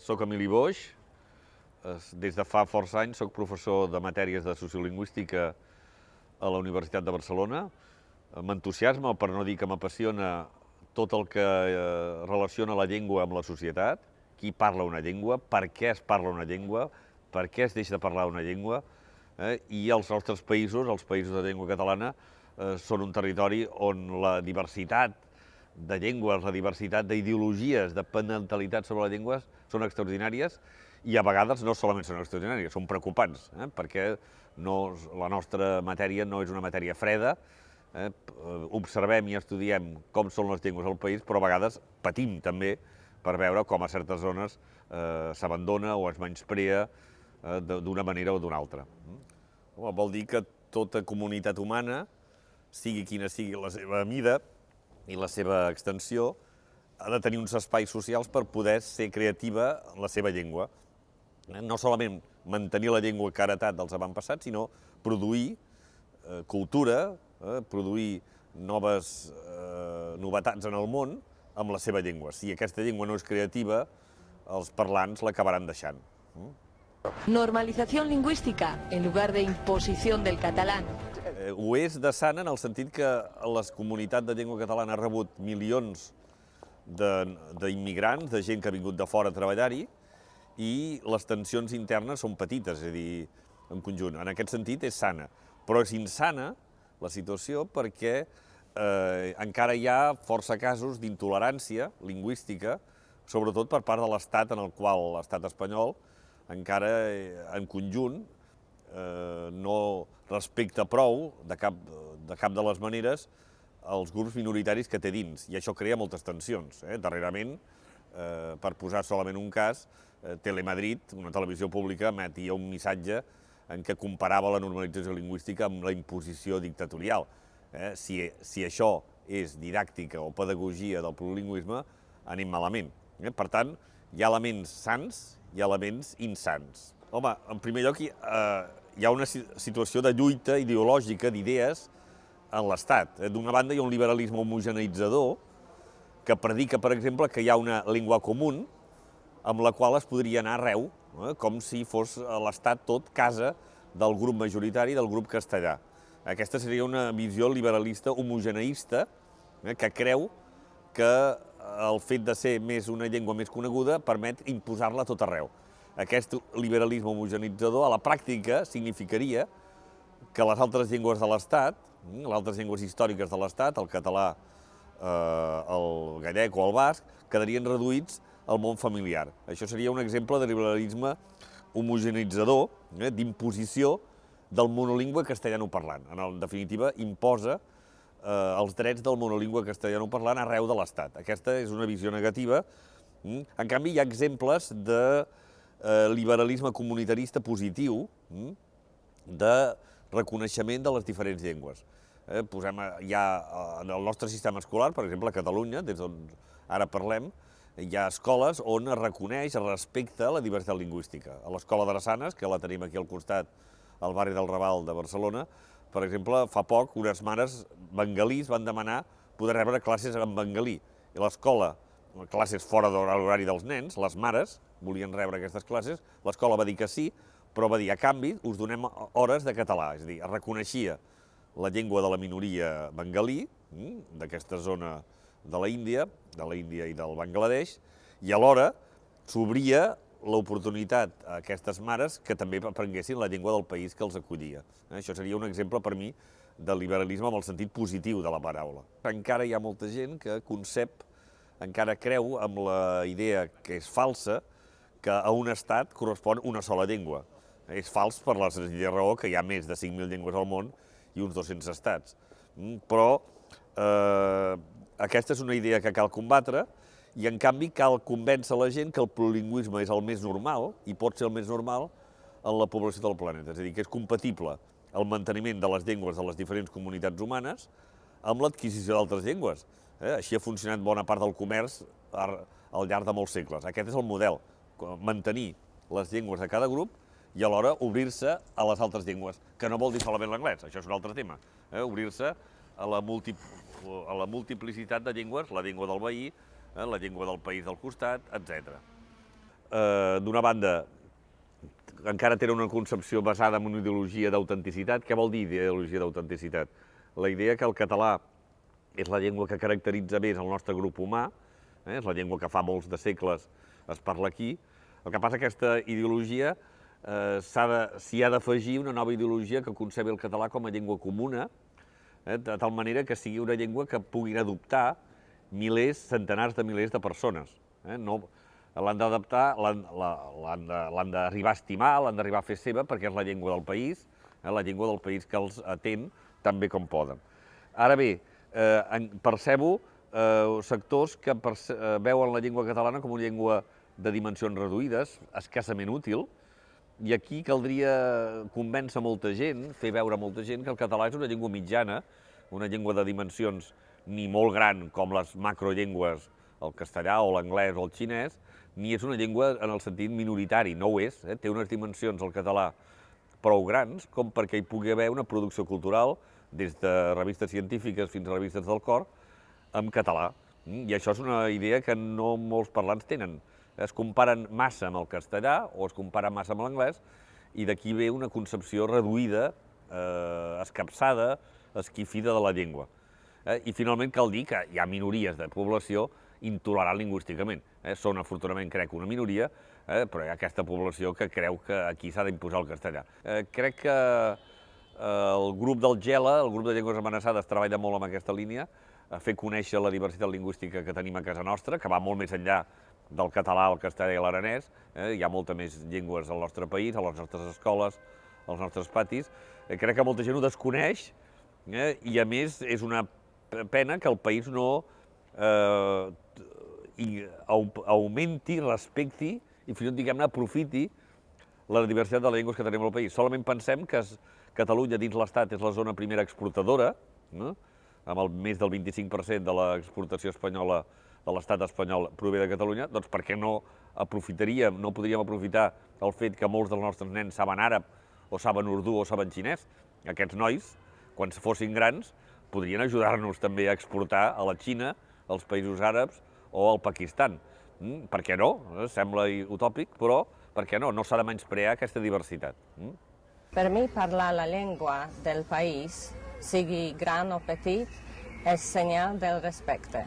Soc Emili Boix, des de fa força anys soc professor de matèries de sociolingüística a la Universitat de Barcelona. M'entusiasma, per no dir que m'apassiona, tot el que relaciona la llengua amb la societat, qui parla una llengua, per què es parla una llengua, per què es deixa de parlar una llengua, i els nostres països, els països de llengua catalana, són un territori on la diversitat de llengües, la diversitat d'ideologies, de mentalitats sobre les llengües són extraordinàries i a vegades no solament són extraordinàries, són preocupants, perquè la nostra matèria no és una matèria freda, observem i estudiem com són les llengües al país, però a vegades patim també per veure com a certes zones s'abandona o es menysprea d'una manera o d'una altra. Vol dir que tota comunitat humana, sigui quina sigui la seva mida i la seva extensió, ha de tenir uns espais socials per poder ser creativa en la seva llengua. No solament mantenir la llengua que ha heretat dels avantpassats, sinó produir cultura, produir noves novetats en el món amb la seva llengua. Si aquesta llengua no és creativa, els parlants l'acabaran deixant. Normalización lingüística en lugar de imposición del catalán. Ho és de sana en el sentit que la comunitat de llengua catalana ha rebut milions d'immigrants, de gent que ha vingut de fora a treballar-hi, i les tensions internes són petites, és a dir, en conjunt. En aquest sentit és sana, però és insana la situació perquè encara hi ha força casos d'intolerància lingüística, sobretot per part de l'Estat, en el qual l'Estat espanyol encara en conjunt no respecta prou, de cap de les maneres, els grups minoritaris que té dins, i això crea moltes tensions. Darrerament, per posar solament un cas, Telemadrid, una televisió pública, emetia un missatge en què comparava la normalització lingüística amb la imposició dictatorial. Si això és didàctica o pedagogia del plurilingüisme, anem malament. Per tant, hi ha elements sans i elements insans. Home, en primer lloc, hi ha una situació de lluita ideològica d'idees en l'Estat. D'una banda, hi ha un liberalisme homogeneitzador que predica, per exemple, que hi ha una llengua comú amb la qual es podria anar arreu, com si fos l'Estat tot casa del grup majoritari, del grup castellà. Aquesta seria una visió liberalista homogeneista que creu que el fet de ser una llengua més coneguda permet imposar-la a tot arreu. Aquest liberalisme homogenitzador a la pràctica significaria que les altres llengües de l'Estat, les altres llengües històriques de l'Estat, el català, el gallec o el basc, quedarien reduïts al món familiar. Això seria un exemple de liberalisme homogeneitzador, d'imposició del monolingüe castellanoparlant. En definitiva, imposa els drets del monolingüe castellanoparlant arreu de l'Estat. Aquesta és una visió negativa. En canvi, hi ha exemples de liberalisme comunitarista positiu, de reconeixement de les diferents llengües. Hi ha en el nostre sistema escolar, per exemple, a Catalunya, des d'on ara parlem, hi ha escoles on es reconeix, es respecta la diversitat lingüística. A l'escola Drassanes, que la tenim aquí al costat, al barri del Raval de Barcelona, per exemple, fa poc unes mares bengalís van demanar poder rebre classes en bengalí. I l'escola, classes fora de l'horari dels nens, les mares volien rebre aquestes classes, l'escola va dir que sí, però va dir, a canvi, us donem hores de català. És a dir, es reconeixia la llengua de la minoria bengalí, d'aquesta zona de la Índia i del Bangladesh, i alhora s'obria l'oportunitat a aquestes mares que també aprenguessin la llengua del país que els acollia. Això seria un exemple per mi de liberalisme amb el sentit positiu de la paraula. Encara hi ha molta gent que encara creu amb la idea que és falsa que a un estat correspon una sola llengua. És fals per la senzilla raó que hi ha més de 5.000 llengües al món i uns 200 estats. Però aquesta és una idea que cal combatre i, en canvi, cal convèncer la gent que el plurilingüisme és el més normal i pot ser el més normal en la població del planeta. És a dir, que és compatible el manteniment de les llengües de les diferents comunitats humanes amb l'adquisició d'altres llengües. Així ha funcionat bona part del comerç al llarg de molts segles. Aquest és el model, mantenir les llengües de cada grup i alhora obrir-se a les altres llengües, que no vol dir solament l'anglès, això és un altre tema. Obrir-se a la multiplicitat de llengües, la llengua del veí, la llengua del país del costat, etc. d'una banda, encara tenen una concepció basada en una ideologia d'autenticitat. Què vol dir ideologia d'autenticitat? La idea que el català és la llengua que caracteritza més el nostre grup humà, és la llengua que fa molts de segles es parla aquí. El que passa que aquesta ideologia s'hi ha d'afegir una nova ideologia que concebi el català com a llengua comuna, de tal manera que sigui una llengua que puguin adoptar centenars de milers de persones. L'han d'adaptar, l'han d'arribar a estimar, l'han d'arribar a fer seva, perquè és la llengua del país, la llengua del país que els atén tan bé com poden. Ara bé, percebo sectors que veuen la llengua catalana com una llengua de dimensions reduïdes, escassament útil, i aquí caldria convèncer molta gent, fer veure a molta gent que el català és una llengua mitjana, una llengua de dimensions ni molt gran com les macrollengües, el castellà o l'anglès o el xinès, ni és una llengua en el sentit minoritari, no ho és, té unes dimensions el català prou grans com perquè hi pugui haver una producció cultural, des de revistes científiques fins a revistes del cor, en català. I això és una idea que no molts parlants tenen. Es comparen massa amb el castellà o es comparen massa amb l'anglès i d'aquí ve una concepció reduïda, escapçada, esquifida de la llengua. I finalment cal dir que hi ha minories de població intolerant lingüísticament. Són, afortunadament, crec, una minoria, però hi ha aquesta població que creu que aquí s'ha d'imposar el castellà. Crec que el grup del GELA, el grup de llengües amenaçades, treballa molt en aquesta línia, a fer conèixer la diversitat lingüística que tenim a casa nostra, que va molt més enllà del català, el castellà i l'aranès. Hi ha molta més llengües al nostre país, a les nostres escoles, als nostres patis. Crec que molta gent ho desconeix i, a més, és una pena que el país no augmenti, respecti i fins i tot, diguem-ne, aprofiti la diversitat de les llengües que tenim al país. Solament pensem que Catalunya dins l'Estat és la zona primera exportadora, amb més del 25% de l'exportació espanyola de l'Estat espanyol prové de Catalunya, doncs per què no podríem aprofitar el fet que molts dels nostres nens saben àrab o saben urdú o saben xinès? Aquests nois, quan fossin grans, podrien ajudar-nos també a exportar a la Xina, als països àrabs o al Pakistan. Per què no? Sembla utòpic, però per què no? No s'ha de menysprear aquesta diversitat. Per mi parlar la llengua del país, sigui gran o petit, és senyal del respecte.